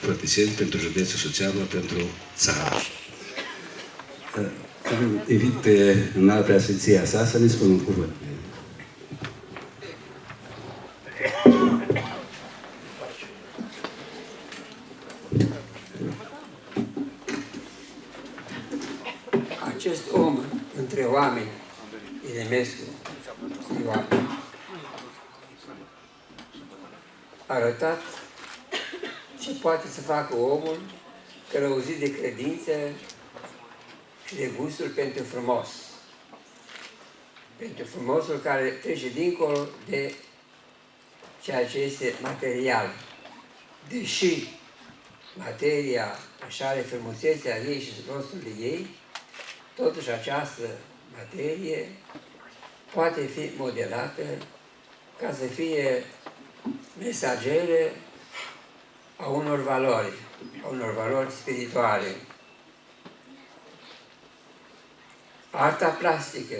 Părtiseni, pentru județul Suceava, pentru țară. Invit pe înalt preasfinția sa să ne spună un cuvânt. Acest om între oameni, Irimescu, Ioan, a arătat ce poate să facă omul călăuzit de credință și de gustul pentru frumos. Pentru frumosul care trece dincolo de ceea ce este material. Deși materia așa are frumusețea ei și rostul de ei, totuși această materie poate fi modelată ca să fie mesagere a unor valori spirituale. Arta plastică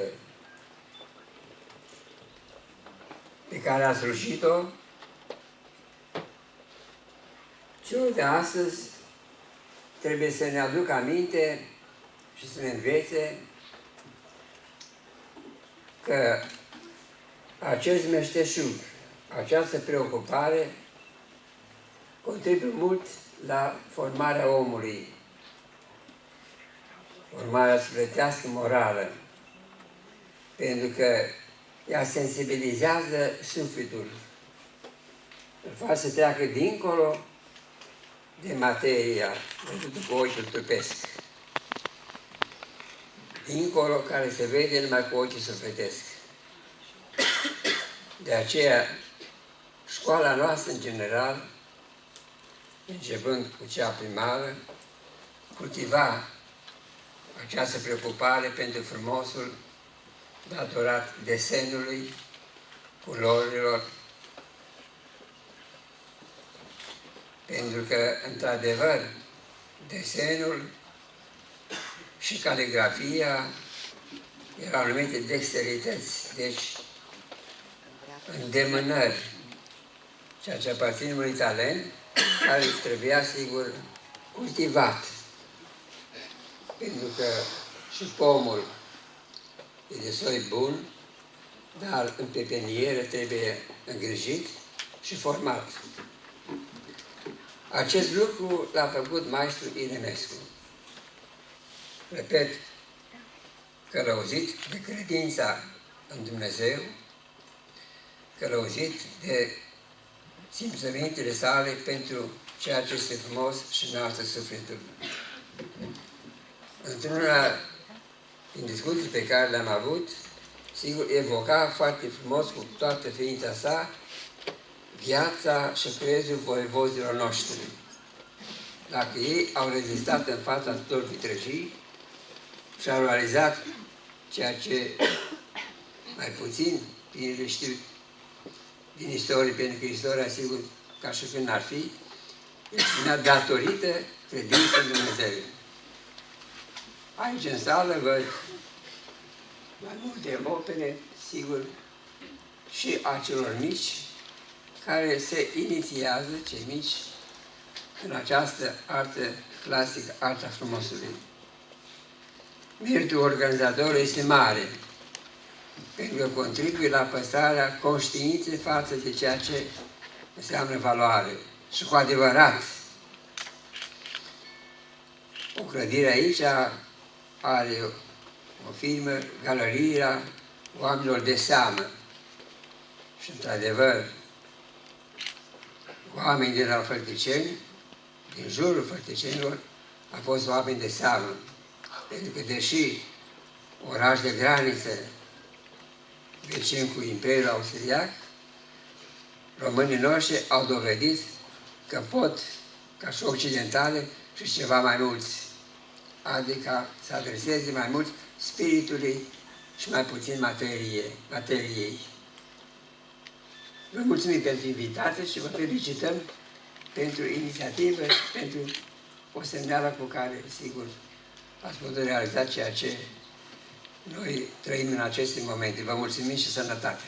pe care a slujit-o, celor de astăzi trebuie să ne aducă aminte și să ne învețe că acest meșteșug, această preocupare contribuie mult la formarea omului, formarea sufletească morală, pentru că ea sensibilizează sufletul, îl face să treacă dincolo de materia văzută cu ochiul trupesc, dincolo care se vede numai cu ochii sufletesc. De aceea, școala noastră în general, începând cu cea primară, cultiva această preocupare pentru frumosul datorat desenului, culorilor, pentru că, într-adevăr, desenul și caligrafia erau numite dexterități, deci îndemânări, ceea ce aparține unui talent care trebuia, sigur, cultivat. Pentru că și pomul e de soi bun, dar în pepeniere trebuie îngrijit și format. Acest lucru l-a făcut maestru Irimescu. Repet, călăuzit de credința în Dumnezeu, călăuzit de simțămintele sale pentru ceea ce este frumos și înalță sufletul. Într-una din discuții pe care le-am avut, sigur, evoca foarte frumos cu toată ființa sa viața și crezul voievozilor noștri. Dacă ei au rezistat în fața tuturor vitregii și au realizat ceea ce mai puțin tineri știu din istorie, pentru că istoria, sigur, ca și când ar fi, el spunea datorită credinței în Dumnezeu. Aici în sală văd mai multe opere, sigur, și a celor mici, care se inițiază, cei mici, în această artă clasică, arta frumosului. Meritul organizatorului este mare, pentru că contribuie la păstrarea conștiinței față de ceea ce înseamnă valoare. Și cu adevărat, o clădire aici are o firmă, Galeria Oamenilor de Seamă. Și, într-adevăr, oamenii de la Fălticeni, din jurul Fălticenilor, au fost oameni de seamă. Pentru că, deși oraș de graniță, vecin cu Imperiul Austriac, românii noștri au dovedit că pot, ca și occidentale, și ceva mai mulți. Adică să adreseze mai mult spiritului și mai puțin materiei. Vă mulțumim pentru invitație și vă felicităm pentru inițiativă și pentru o semneală cu care, sigur, ați putut realiza ceea ce noi trăim în aceste momente. Vă mulțumim și sănătate!